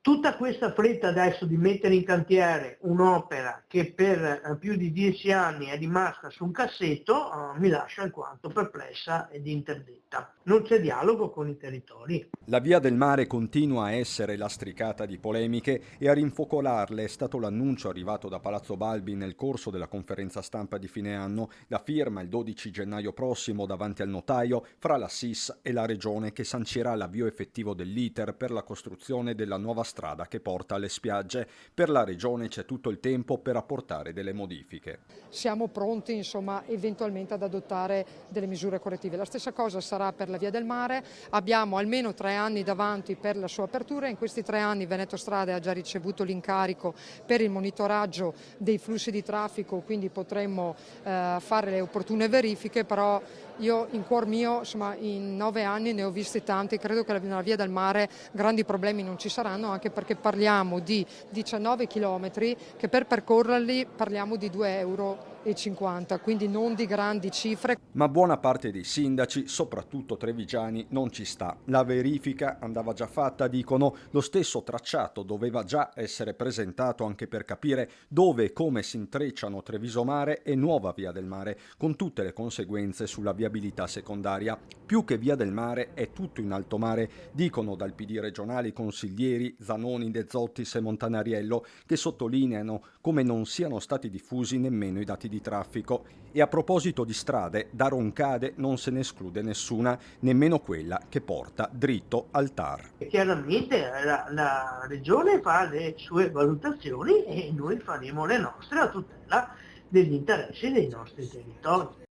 Tutta questa fretta adesso di mettere in cantiere un'opera che per più di 10 anni è rimasta su un cassetto, mi lascia alquanto perplessa ed interdetta. Non c'è dialogo con i territori. La via del mare continua a essere lastricata di polemiche e a rinfocolarle è stato l'annuncio arrivato da Palazzo Balbi nel corso della conferenza stampa di fine anno, la firma il 12 gennaio prossimo davanti al notaio fra la SIS e la Regione che sancirà l'avvio effettivo dell'iter per la costruzione della nuova strada che porta alle spiagge. Per la Regione c'è tutto il tempo per apportare delle modifiche. Siamo pronti insomma eventualmente ad adottare delle misure correttive. La stessa cosa sarà per la via del mare, abbiamo almeno 3 anni davanti per la sua apertura, in questi 3 anni Veneto Strade ha già ricevuto l'incarico per il monitoraggio dei flussi di traffico, quindi potremmo fare le opportune verifiche, però io in cuor mio insomma in 9 anni ne ho visti tanti, credo che nella via del mare grandi problemi non ci saranno, anche perché parliamo di 19 chilometri che per percorrerli parliamo di 2,50 €, quindi non di grandi cifre. Ma buona parte dei sindaci, soprattutto trevigiani, non ci sta. La verifica andava già fatta, dicono, lo stesso tracciato doveva già essere presentato anche per capire dove e come si intrecciano Treviso Mare e Nuova Via del Mare, con tutte le conseguenze sulla viabilità secondaria. Più che Via del Mare è tutto in alto mare, dicono dal PD regionale i consiglieri Zanoni, De Zottis e Montanariello, che sottolineano come non siano stati diffusi nemmeno i dati di traffico. E a proposito di strade, da Roncade non se ne esclude nessuna, nemmeno quella che porta dritto al TAR. E chiaramente la Regione fa le sue valutazioni e noi faremo le nostre a tutela degli interessi dei nostri territori.